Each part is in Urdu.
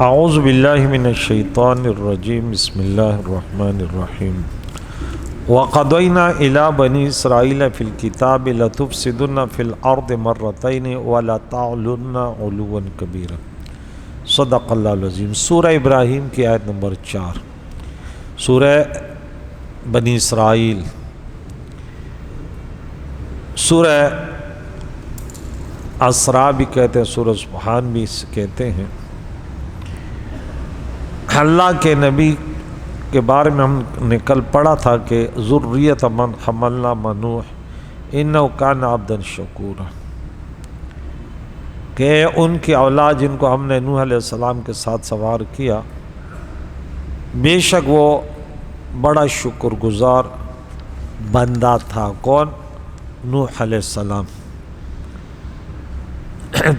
اعوذ باللہ من الشیطان الرجیم بسم اللہ الرحمن الرحیم وقضینا الی بنی اسرائیل فی الکتاب لتفسدن فی الارض مرتین ولتعلن علوا کبیرا صدق اللہ العظیم۔ سورہ ابراہیم کی آیت نمبر 4، سورہ بنی اسرائیل، سورہ اسراء بھی کہتے ہیں، سورہ سبحان بھی کہتے ہیں۔ اللہ کے نبی کے بارے میں ہم نے کل پڑھا تھا کہ ذریۃ من حملنا مع نوح انہ کان عبدا شکورا، کہ ان کی اولاد جن کو ہم نے نوح علیہ السلام کے ساتھ سوار کیا، بے شک وہ بڑا شکر گزار بندہ تھا۔ کون؟ نوح علیہ السلام۔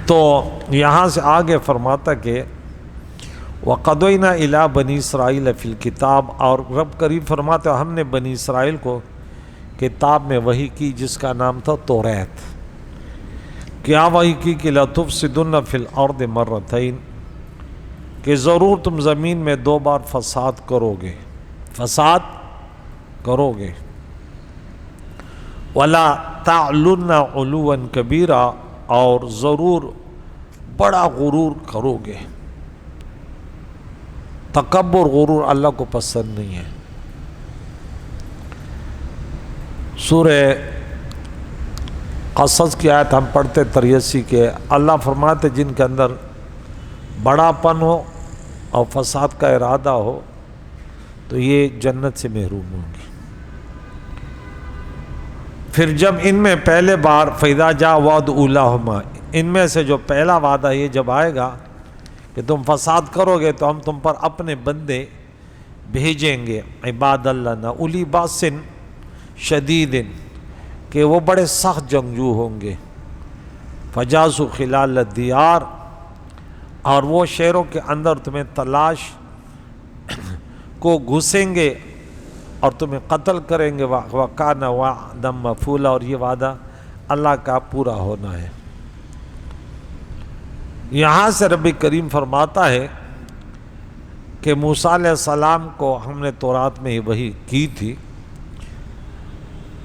تو یہاں سے آگے فرماتا کہ وَقَضَيْنَا إِلَىٰ بَنِي إِسْرَائِيلَ فِي الْكِتَابِ، اور رب کریم فرماتے ہم نے بنی اسرائیل کو کتاب میں وحی کی جس کا نام تھا توریت۔ کیا وحی کی کہ لَتُفْسِدُنَّ فِي الْأَرْضِ مَرَّتَيْن، کہ ضرور تم زمین میں 2 بار فساد کرو گے، فساد کرو گے۔ وَلَا تَعْلُنَّ عُلُوًّا كَبِيرًا، اور ضرور بڑا غرور کرو گے۔ تکبر، غرور اللہ کو پسند نہیں ہے۔ سورہ قصص کی آیت ہم پڑھتے 83 کے، اللہ فرماتے جن کے اندر بڑا پن ہو اور فساد کا ارادہ ہو تو یہ جنت سے محروم ہوں گے۔ پھر جب ان میں پہلے بار فَإِذَا جَاءَ وَعْدُ أُولَاهُمَا، ان میں سے جو پہلا وعدہ یہ جب آئے گا کہ تم فساد کرو گے تو ہم تم پر اپنے بندے بھیجیں گے، عباد اللہ اولی باس شدید، کہ وہ بڑے سخت جنگجو ہوں گے۔ فجاسوا خلال الدیار، اور وہ شہروں کے اندر تمہیں تلاش کو گھسیں گے اور تمہیں قتل کریں گے۔ وَكَانَ وَعْدًا مَفْعُولًا، اور یہ وعدہ اللہ کا پورا ہونا ہے۔ یہاں سے رب کریم فرماتا ہے کہ موسیٰ علیہ السلام کو ہم نے تورات میں وحی کی تھی،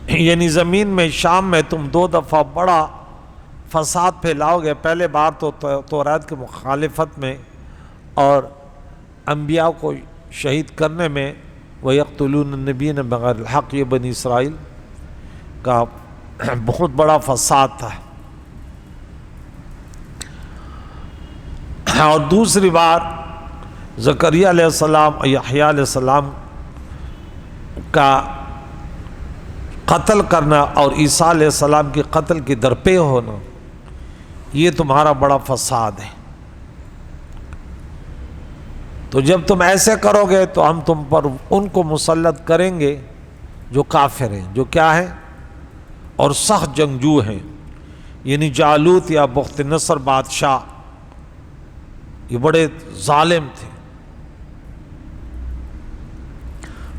یعنی زمین میں شام میں تم 2 دفعہ بڑا فساد پھیلاؤ گے۔ پہلے بار تو تورات کی مخالفت میں اور انبیاء کو شہید کرنے میں، وَيَقْتُلُونَ النَّبِيِّينَ بِغَيْرِ الْحَقِّ، یہ بنی اسرائیل کا بہت بڑا فساد تھا۔ اور دوسری بار زکریا علیہ السلام اور یحییٰ علیہ السلام کا قتل کرنا اور عیسیٰ علیہ السلام کی قتل کی درپے ہونا، یہ تمہارا بڑا فساد ہے۔ تو جب تم ایسے کرو گے تو ہم تم پر ان کو مسلط کریں گے جو کافر ہیں، جو کیا ہیں اور سخت جنگجو ہیں، یعنی جالوت یا بخت نصر بادشاہ، یہ بڑے ظالم تھے۔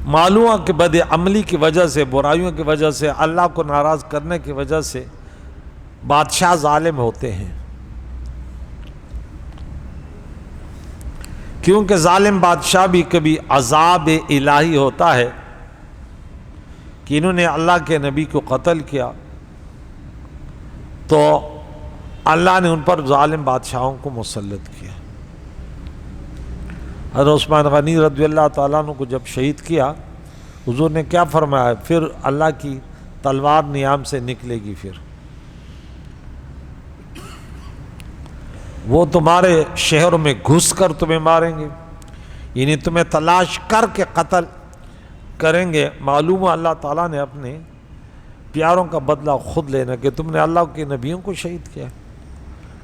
معلوم ہے کہ بد عملی کی وجہ سے، برائیوں کی وجہ سے، اللہ کو ناراض کرنے کی وجہ سے بادشاہ ظالم ہوتے ہیں، کیونکہ ظالم بادشاہ بھی کبھی عذاب الہی ہوتا ہے کہ انہوں نے اللہ کے نبی کو قتل کیا تو اللہ نے ان پر ظالم بادشاہوں کو مسلط کیا۔ حضرت عثمان غنی رضی اللہ تعالیٰ عنہ کو جب شہید کیا، حضور نے کیا فرمایا؟ پھر اللہ کی تلوار نیام سے نکلے گی، پھر وہ تمہارے شہروں میں گھس کر تمہیں ماریں گے، یعنی تمہیں تلاش کر کے قتل کریں گے۔ معلوم ہے اللہ تعالیٰ نے اپنے پیاروں کا بدلہ خود لینا، کہ تم نے اللہ کے نبیوں کو شہید کیا۔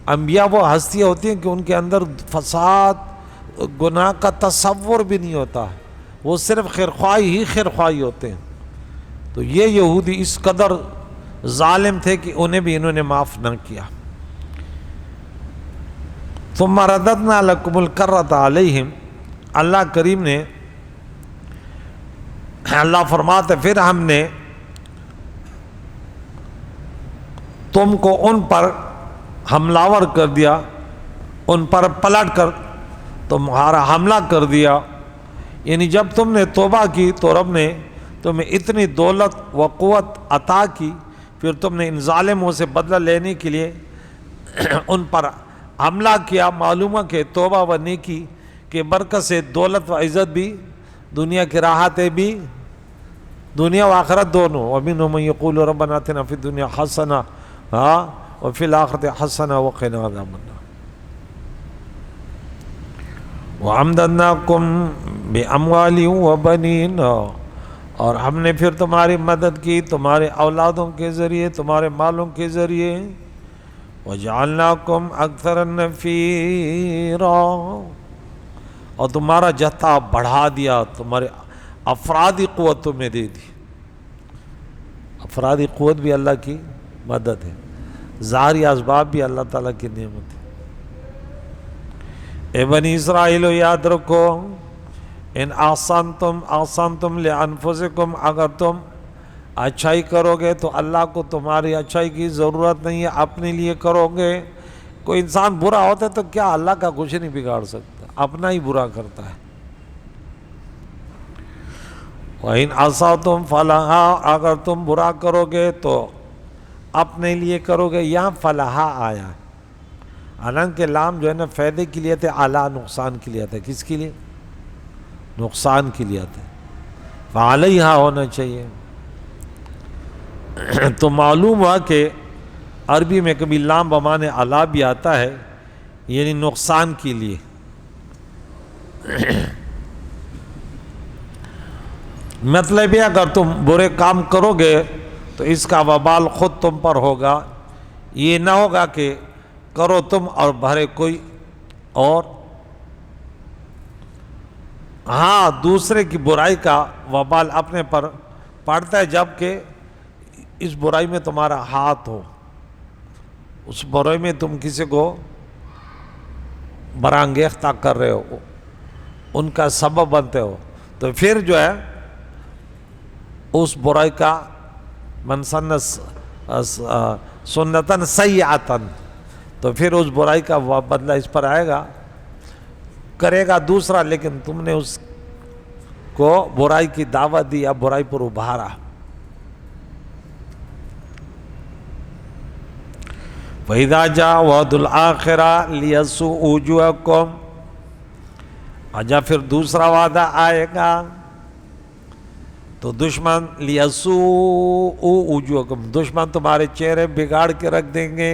انبیاء وہ ہستیاں ہوتی ہیں کہ ان کے اندر فساد، گناہ کا تصور بھی نہیں ہوتا، وہ صرف خیرخواہی ہی خیرخواہی ہوتے ہیں۔ تو یہ یہودی اس قدر ظالم تھے کہ انہیں بھی انہوں نے معاف نہ کیا۔ ثم رددنا لکم الکرۃ علیہم، اللہ کریم نے، اللہ فرماتے پھر ہم نے تم کو ان پر حملہ آور کر دیا، ان پر پلٹ کر تمہارا حملہ کر دیا، یعنی جب تم نے توبہ کی تو رب نے تمہیں اتنی دولت و قوت عطا کی، پھر تم نے ان ظالموں سے بدلہ لینے کے لیے ان پر حملہ کیا۔ معلوم ہے کہ توبہ و نیکی کے برکت سے دولت و عزت بھی، دنیا کی راحتیں بھی، دنیا و آخرت دونوں۔ وَمِنْهُمْ مَنْ يَقُولُ رَبَّنَا آتِنَا فِي الدُّنْيَا حَسَنَةً وَفِي الْآخِرَةِ حَسَنَةً وَقِنَا عَذَابَ النَّارِ وَأَمْدَدْنَاكُمْ بِأَمْوَالٍ وَبَنِينَ، اور ہم نے پھر تمہاری مدد کی تمہارے اولادوں کے ذریعے، تمہارے مالوں کے ذریعے۔ وَجَعَلْنَاكُمْ أَكْثَرَ نَفِيرًا، اور تمہارا جتھا بڑھا دیا، تمہارے افرادی قوت تمہیں دے دی۔ افرادی قوت بھی اللہ کی مدد ہے، ظاہری اسباب بھی اللہ تعالیٰ کی نعمت ہے۔ اے بنی اسرائیل یاد رکھو، ان احسنتم لانفسکم، اگر تم اچھائی کرو گے تو اللہ کو تمہاری اچھائی کی ضرورت نہیں ہے، اپنے لیے کرو گے۔ کوئی انسان برا ہوتا ہے تو کیا اللہ کا کچھ نہیں بگاڑ سکتا، اپنا ہی برا کرتا ہے۔ وَإِنْ أَسَأْتُمْ فَلَهَا، اگر تم برا کرو گے تو اپنے لیے کرو گے۔ یہاں فلاحا آیا، حالانکہ لام جو ہے نا فائدے کے لیے تھے، اعلیٰ نقصان کے لیے تھا۔ کس کے لیے؟ نقصان کے لیے تھا، فعلیہا ہونا چاہیے۔ تو معلوم ہوا کہ عربی میں کبھی لام بمانے اعلیٰ بھی آتا ہے، یعنی نقصان کے لیے۔ مطلب یہ اگر تم برے کام کرو گے تو اس کا وبال خود تم پر ہوگا، یہ نہ ہوگا کہ کرو تم اور بھرے کوئی اور۔ ہاں، دوسرے کی برائی کا وبال اپنے پر پڑتا ہے جبکہ اس برائی میں تمہارا ہاتھ ہو، اس برائی میں تم کسی کو برانگیختہ کر رہے ہو، ان کا سبب بنتے ہو، تو پھر جو ہے اس برائی کا من سن سنتاً سیئاتاً، تو پھر اس برائی کا بدلہ اس پر آئے گا، کرے گا دوسرا، لیکن تم نے اس کو برائی کی دعوت دی یا برائی پر ابھارا۔ وَإِذَا جَاءَ وَعْدُ الْآخِرَةِ لِيَسُوءُ وُجُوهَكُمْ، اور جب پھر دوسرا وعدہ آئے گا تو دشمن لِيَسُوءُ وُجُوهَكُمْ، دشمن تمہارے چہرے بگاڑ کے رکھ دیں گے۔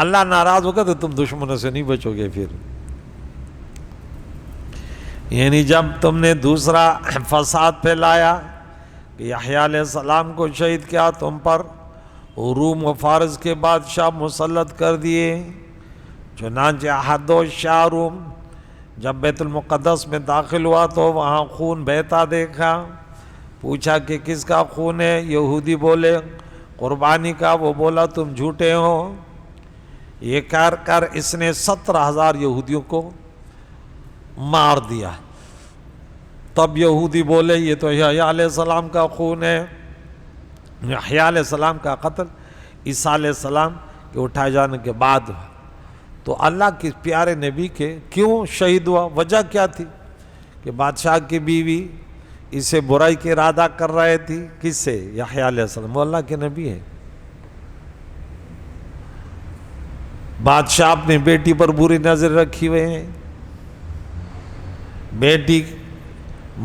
اللہ ناراض ہوگا تو تم دشمنوں سے نہیں بچو گے پھر، یعنی جب تم نے دوسرا فساد پھیلایا کہ یحییٰ علیہ السلام کو شہید کیا، تم پر روم و فارس کے بادشاہ مسلط کر دیے۔ چنانچہ حدو شاہ روم جب بیت المقدس میں داخل ہوا تو وہاں خون بہتا دیکھا، پوچھا کہ کس کا خون ہے؟ یہودی بولے قربانی کا، وہ بولا تم جھوٹے ہو۔ یہ کر اس نے 17,000 یہودیوں کو مار دیا۔ تب یہودی بولے یہ تو یحییٰ علیہ السلام کا خون ہے۔ یحییٰ علیہ السلام کا قتل عیسیٰ علیہ السلام کے اٹھائے جانے کے بعد ہوا، تو اللہ کے پیارے نبی کے کیوں شہید ہوا؟ وجہ کیا تھی؟ کہ بادشاہ کی بیوی اسے برائی کے ارادہ کر رہے تھی۔ کس سے؟ یحییٰ علیہ السلام، وہ اللہ کے نبی ہے۔ بادشاہ اپنی بیٹی پر بری نظر رکھی ہوئے ہیں، بیٹی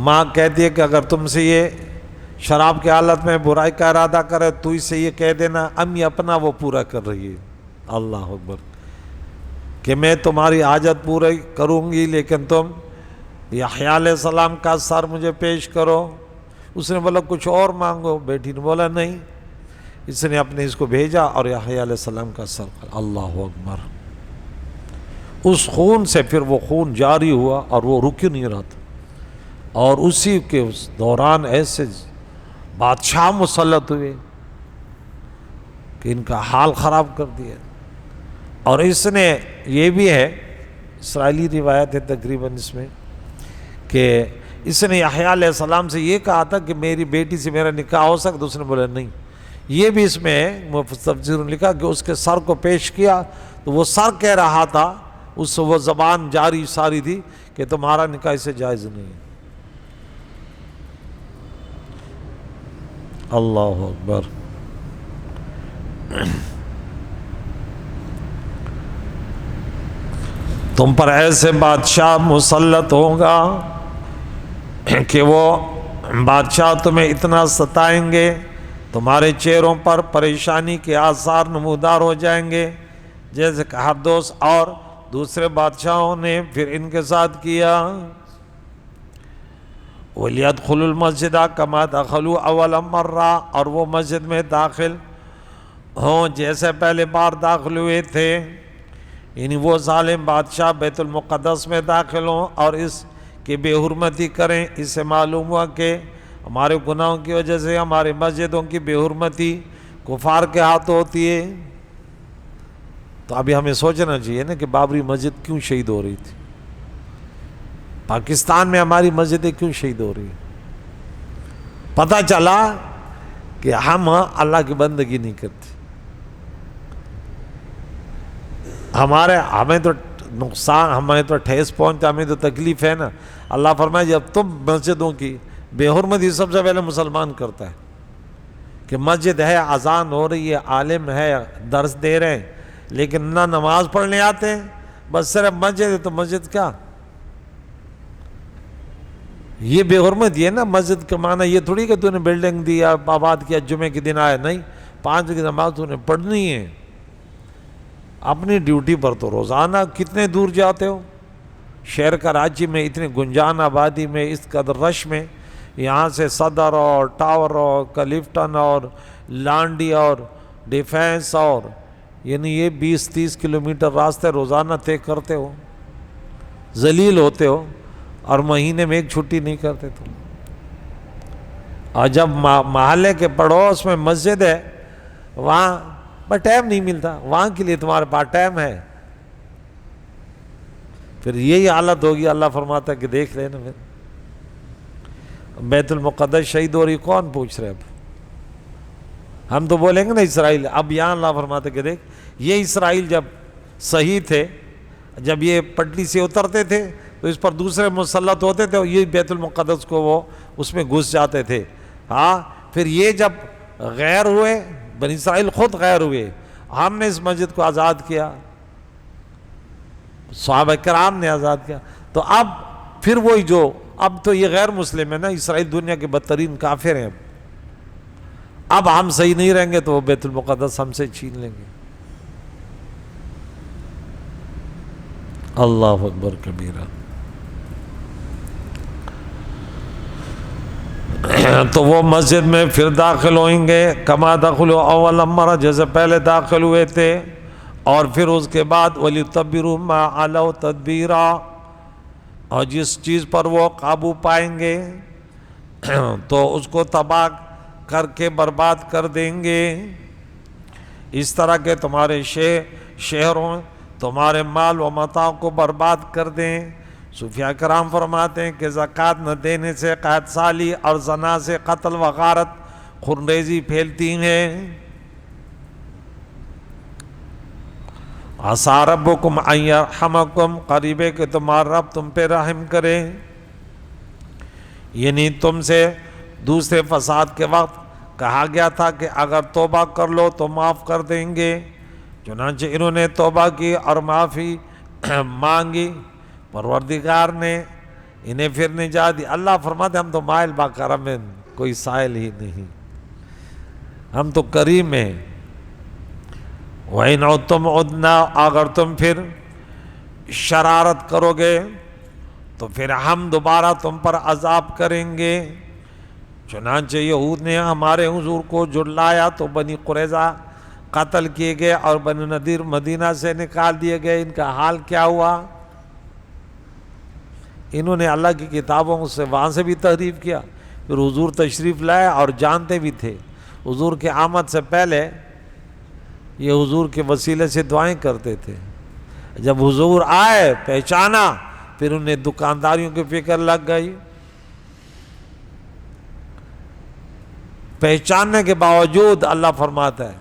ماں کہتی ہے کہ اگر تم سے یہ شراب کی حالت میں برائی کا ارادہ کرے تو اسے یہ کہہ دینا امی اپنا وہ پورا کر رہی ہے، اللہ اکبر، کہ میں تمہاری حاجت پوری کروں گی لیکن تم یحییٰ علیہ السلام کا سر مجھے پیش کرو۔ اس نے بولا کچھ اور مانگو، بیٹی نے بولا نہیں، اس نے اپنے اس کو بھیجا اور یحییٰ علیہ السلام کا سر، اللہ اکبر۔ اس خون سے پھر وہ خون جاری ہوا اور وہ رک نہیں رہا تھا، اور اسی کے اس دوران ایسے بادشاہ مسلط ہوئے کہ ان کا حال خراب کر دیا۔ اور اس نے یہ بھی ہے، اسرائیلی روایت ہے تقریباً اس میں، کہ اس نے یحییٰ علیہ السلام سے یہ کہا تھا کہ میری بیٹی سے میرا نکاح ہو سکتا، اس نے بولا نہیں۔ یہ بھی اس میں ہے، تفسیر نے لکھا کہ اس کے سر کو پیش کیا تو وہ سر کہہ رہا تھا اس وہ زبان جاری ساری تھی کہ تمہارا نکاح اسے جائز نہیں ہے۔ اللہ اکبر۔ تم پر ایسے بادشاہ مسلط ہوگا کہ وہ بادشاہ تمہیں اتنا ستائیں گے، تمہارے چہروں پر پریشانی کے آثار نمودار ہو جائیں گے، جیسے کہ حردوس اور دوسرے بادشاہوں نے پھر ان کے ساتھ کیا۔ وَلْيَدْخُلُوا الْمَسْجِدَ كَمَا دَخَلُوا أَوَّلَ مَرَّةٍ، اور وہ مسجد میں داخل ہوں جیسے پہلے بار داخل ہوئے تھے، یعنی وہ ظالم بادشاہ بیت المقدس میں داخل ہوں اور اس کی بے حرمتی کریں۔ اس سے معلوم ہوا کہ ہمارے گناہوں کی وجہ سے ہمارے مسجدوں کی بے حرمتی کفار کے ہاتھ ہوتی ہے۔ تو ابھی ہمیں سوچنا چاہیے نا کہ بابری مسجد کیوں شہید ہو رہی تھی، پاکستان میں ہماری مسجدیں کیوں شہید ہو رہی ہیں؟ پتہ چلا کہ ہم اللہ کی بندگی نہیں کرتے، ہمیں تو نقصان، ہمیں تو ٹھیس پہنچتا، ہمیں تو تکلیف ہے نا۔ اللہ فرمائے جب تم مسجدوں کی بے حرمتی سب سے پہلے مسلمان کرتا ہے کہ مسجد ہے، اذان ہو رہی ہے، عالم ہے، درس دے رہے ہیں، لیکن نہ نماز پڑھنے آتے ہیں، بس صرف مسجد ہے تو مسجد کیا؟ یہ بے حرمتی ہے نا۔ مسجد کا معنی یہ تھوڑی کہ تو نے بلڈنگ دیا، آباد کیا، جمعے کے دن آیا، نہیں، 5 کی نماز تو نے پڑھنی ہے۔ اپنی ڈیوٹی پر تو روزانہ کتنے دور جاتے ہو، شہر کراچی میں اتنے گنجان آبادی میں، اس قدر رش میں، یہاں سے صدر اور ٹاور اور کلفٹن اور لانڈی اور ڈیفینس اور یعنی یہ 20-30 کلومیٹر راستے روزانہ طے کرتے ہو، ذلیل ہوتے ہو، اور مہینے میں ایک چھٹی نہیں کرتے تو۔ اور جب محلے کے پڑوس میں مسجد ہے، وہاں پر ٹائم نہیں ملتا، وہاں کے لیے تمہارے پاس ٹائم ہے، پھر یہی حالت ہوگی۔ اللہ فرماتا ہے کہ دیکھ لینا، پھر بیت المقدس شہید ہو رہی، کون پوچھ رہے؟ اب ہم تو بولیں گے نا اسرائیل، اب یہاں اللہ فرماتا ہے کہ دیکھ، یہ اسرائیل جب صحیح تھے، جب یہ پٹڑی سے اترتے تھے تو اس پر دوسرے مسلط ہوتے تھے، اور یہ بیت المقدس کو وہ اس میں گھس جاتے تھے۔ ہاں، پھر یہ جب غیر ہوئے، بنی اسرائیل خود غیر ہوئے، ہم نے اس مسجد کو آزاد کیا، صحابہ کرام نے آزاد کیا، تو اب پھر وہی جو اب تو یہ غیر مسلم ہے نا، اسرائیل دنیا کے بدترین کافر ہیں، اب ہم صحیح نہیں رہیں گے تو وہ بیت المقدس ہم سے چھین لیں گے۔ اللہ اکبر کبیرہ۔ تو وہ مسجد میں پھر داخل ہوئیں گے، کما دخلوا اول مرہ، جیسے پہلے داخل ہوئے تھے، اور پھر اس کے بعد وَلِتَبِّرُوا مَا عَلَوْا تَدْبِيرًا، اور جس چیز پر وہ قابو پائیں گے تو اس کو تباہ کر کے برباد کر دیں گے۔ اس طرح کے تمہارے شہروں تمہارے مال و متاع کو برباد کر دیں۔ صوفیاء کرام فرماتے ہیں کہ زکوٰۃ نہ دینے سے قحط سالی اور زنا سے قتل و غارت خونریزی پھیلتی ہیں۔ عسیٰ ربکم ان یرحمکم، قریب ہے کہ تمہارا رب تم پہ رحم کرے، یعنی تم سے دوسرے فساد کے وقت کہا گیا تھا کہ اگر توبہ کر لو تو معاف کر دیں گے، چنانچہ انہوں نے توبہ کی اور معافی مانگی، پروردگار نے انہیں پھر نجات دی۔ اللہ فرماتے ہم تو مائل با کرم ہیں، کوئی سائل ہی نہیں، ہم تو کریم ہیں۔ وَإِنْ عُدْتُمْ عُدْنَا، اگر تم پھر شرارت کرو گے تو پھر ہم دوبارہ تم پر عذاب کریں گے۔ چنانچہ یہود نے ہمارے حضور کو جھٹلایا تو بنی قریظہ قتل کیے گئے اور بنی نذیر مدینہ سے نکال دیے گئے۔ ان کا حال کیا ہوا؟ انہوں نے اللہ کی کتابوں سے وہاں سے بھی تحریف کیا، پھر حضور تشریف لائے اور جانتے بھی تھے حضور کے آمد سے پہلے یہ حضور کے وسیلے سے دعائیں کرتے تھے، جب حضور آئے پہچانا، پھر انہیں دکانداریوں کی فکر لگ گئی، پہچاننے کے باوجود اللہ فرماتا ہے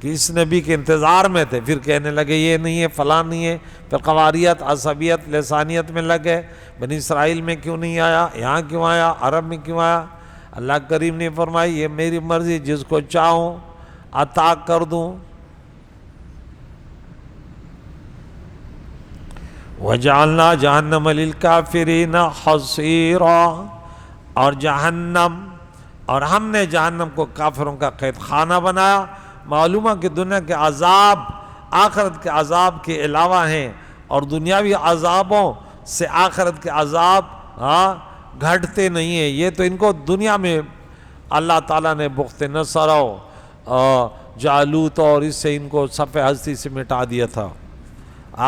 کہ اس نبی کے انتظار میں تھے، پھر کہنے لگے یہ نہیں ہے، فلاں نہیں ہے، پھر قواریت، عصبیت، لسانیت میں لگے، بنی اسرائیل میں کیوں نہیں آیا، یہاں کیوں آیا، عرب میں کیوں آیا؟ اللہ کریم نے فرمائی یہ میری مرضی، جس کو چاہوں عطا کر دوں۔ وَجَعَلْنَا جَهَنَّمَ لِلْكَافِرِينَ حَصِيرًا، اور جہنم، اور ہم نے جہنم کو کافروں کا قید خانہ بنایا۔ معلوم ہے کہ دنیا کے عذاب آخرت کے عذاب کے علاوہ ہیں، اور دنیاوی عذابوں سے آخرت کے عذاب گھٹتے نہیں ہیں۔ یہ تو ان کو دنیا میں اللہ تعالیٰ نے بخت نصر اور جالوت اور اس سے ان کو صف ہستی سے مٹا دیا تھا۔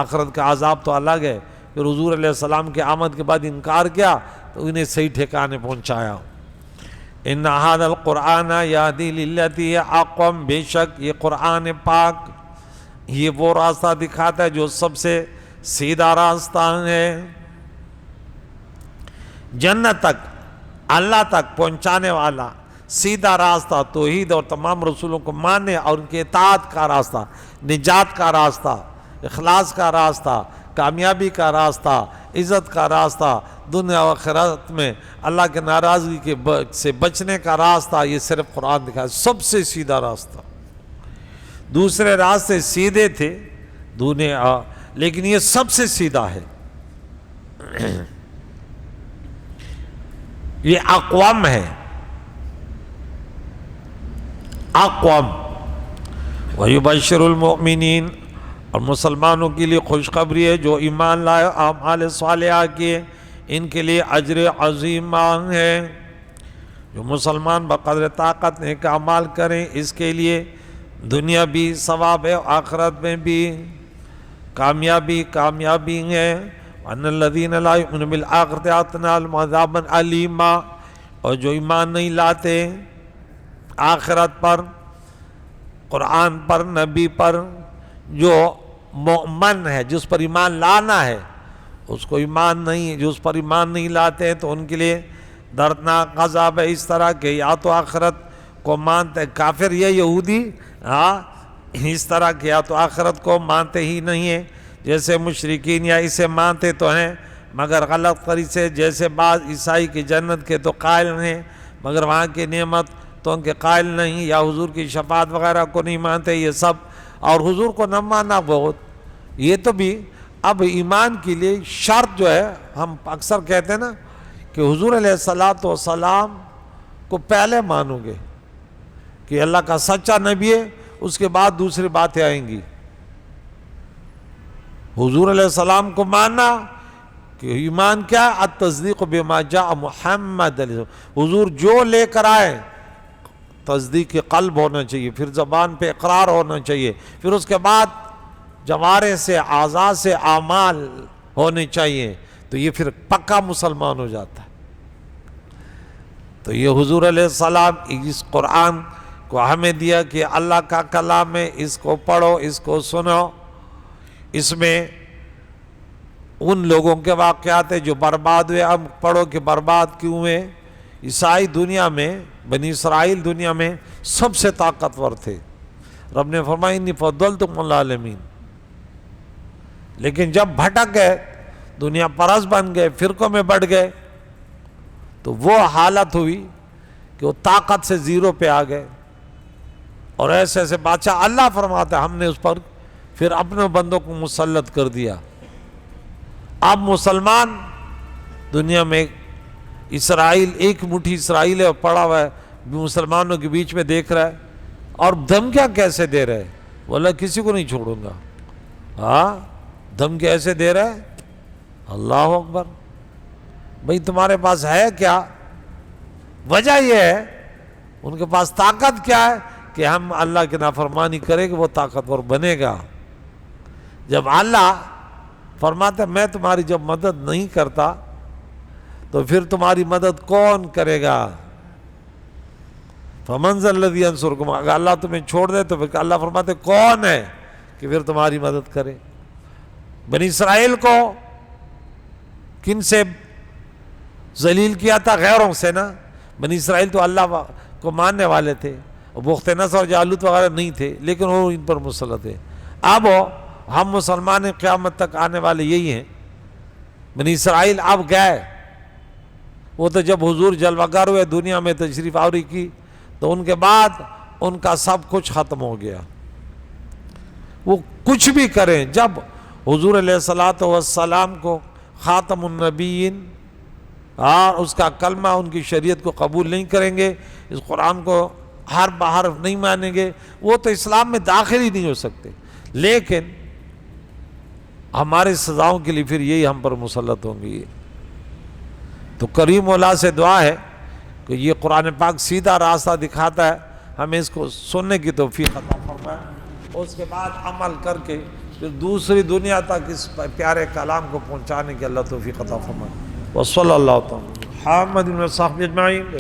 آخرت کا عذاب تو الگ ہے۔ پھر حضور علیہ السلام کے آمد کے بعد انکار کیا تو انہیں صحیح ٹھکانے پہنچایا۔ ان ھذا القرآن یہدی للتی ہی اقوم، بے شک یہ قرآن پاک یہ وہ راستہ دکھاتا ہے جو سب سے سیدھا راستہ ہے، جنت تک، اللہ تک پہنچانے والا سیدھا راستہ، توحید اور تمام رسولوں کو ماننے اور ان کے اطاعت کا راستہ، نجات کا راستہ، اخلاص کا راستہ، کامیابی کا راستہ، عزت کا راستہ، دنیا و آخرت میں اللہ کے ناراضگی سے بچنے کا راستہ، یہ صرف قرآن دکھایا، سب سے سیدھا راستہ۔ دوسرے راستے سیدھے تھے دنیا، لیکن یہ سب سے سیدھا ہے۔ یہ اقوام ہے، اقوام۔ وَيُبَشِّرُ الْمُؤْمِنِينَ، اور مسلمانوں کے لیے خوشخبری ہے جو ایمان لائے، اعمال صالحہ کیے، ان کے لیے اجر عظیم ہے۔ جو مسلمان بقدر طاقت نیک اعمال کریں، اس کے لیے دنیا بھی ثواب ہے، آخرت میں بھی کامیابی ہے۔ وَأَنَّ الَّذِينَ لَا يُؤْمِنُونَ بِالْآخِرَةِ أَعْتَدْنَا لَهُمْ عَذَابًا أَلِيمًا، اور جو ایمان نہیں لاتے آخرت پر، قرآن پر، نبی پر، جو مؤمن ہے، جس پر ایمان لانا ہے، اس کو ایمان نہیں، جو اس پر ایمان نہیں لاتے ہیں تو ان کے لیے دردناک عذاب ہے۔ اس طرح کہ یا تو آخرت کو مانتے، کافر یا یہودی اس طرح کہ یا تو آخرت کو مانتے ہی نہیں ہیں، جیسے مشرکین، یا اسے مانتے تو ہیں مگر غلط طریقے سے، جیسے بعض عیسائی کی جنت کے تو قائل ہیں مگر وہاں کی نعمت تو ان کے قائل نہیں، یا حضور کی شفاعت وغیرہ کو نہیں مانتے، یہ سب۔ اور حضور کو نہ ماننا بہت، یہ تو بھی اب ایمان کے لیے شرط جو ہے، ہم اکثر کہتے ہیں نا کہ حضور علیہ السلام کو پہلے مانو گے کہ اللہ کا سچا نبی ہے، اس کے بعد دوسری باتیں آئیں گی۔ حضور علیہ السلام کو ماننا کہ ایمان کیا ہے؟ التصدیق بما جاء محمد علیہ السلام، حضور جو لے کر آئے تصدیق قلب ہونا چاہیے، پھر زبان پہ اقرار ہونا چاہیے، پھر اس کے بعد جوارح سے، اعضاء سے اعمال ہونے چاہیے، تو یہ پھر پکا مسلمان ہو جاتا ہے۔ تو یہ حضور علیہ السلام اس قرآن کو ہمیں دیا کہ اللہ کا کلام ہے، اس کو پڑھو، اس کو سنو۔ اس میں ان لوگوں کے واقعات ہیں جو برباد ہوئے، ہم پڑھو کہ برباد کیوں ہوئے۔ عیسائی دنیا میں، بنی اسرائیل دنیا میں سب سے طاقتور تھے، رب نے فرمایا انی فضلتکم علی العالمین، لیکن جب بھٹک گئے، دنیا پرست بن گئے، فرقوں میں بڑھ گئے، تو وہ حالت ہوئی کہ وہ طاقت سے زیرو پہ آ گئے، اور ایسے ایسے بادشاہ اللہ فرماتا ہے ہم نے اس پر پھر اپنے بندوں کو مسلط کر دیا۔ اب مسلمان دنیا میں اسرائیل، ایک مٹھی اسرائیل ہے پڑا ہوا ہے مسلمانوں کے بیچ میں دیکھ رہا ہے، اور دھمکیاں کیسے دے رہے، بولا کسی کو نہیں چھوڑوں گا، دھمکی ایسے دے رہے، اللہ اکبر۔ بھئی تمہارے پاس ہے کیا؟ وجہ یہ ہے ان کے پاس طاقت کیا ہے کہ ہم اللہ کی نافرمانی کریں گے، وہ طاقتور بنے گا۔ جب اللہ فرماتا ہے میں تمہاری جب مدد نہیں کرتا تو پھر تمہاری مدد کون کرے گا؟ فَمَنْ ذَا الَّذِي يَنْصُرُكُمْ، اگر اللہ تمہیں چھوڑ دے تو پھر اللہ فرماتے کون ہے کہ پھر تمہاری مدد کرے؟ بنی اسرائیل کو کن سے ذلیل کیا تھا؟ غیروں سے نا۔ بنی اسرائیل تو اللہ کو ماننے والے تھے، بخت نصر اور جالوت وغیرہ نہیں تھے، لیکن وہ ان پر مسلط تھے۔ اب ہم مسلمان قیامت تک آنے والے یہی ہیں۔ بنی اسرائیل اب گئے، وہ تو جب حضور جلوہ گر ہوئے، دنیا میں تشریف آوری کی، تو ان کے بعد ان کا سب کچھ ختم ہو گیا۔ وہ کچھ بھی کریں، جب حضور علیہ الصلوۃ والسلام کو خاتم النبیین اور اس کا کلمہ، ان کی شریعت کو قبول نہیں کریں گے، اس قرآن کو حرف بحرف نہیں مانیں گے، وہ تو اسلام میں داخل ہی نہیں ہو سکتے۔ لیکن ہماری سزاؤں کے لیے پھر یہی ہم پر مسلط ہوں گی۔ تو کریم مولا سے دعا ہے کہ یہ قرآن پاک سیدھا راستہ دکھاتا ہے، ہمیں اس کو سننے کی توفیق عطا فرمائے، اور اس کے بعد عمل کر کے پھر دوسری دنیا تک اس پیارے کلام کو پہنچانے کی اللہ توفیق عطا فرمائے۔ وصلی اللہ تعالی محمد و صحبہ اجمعین۔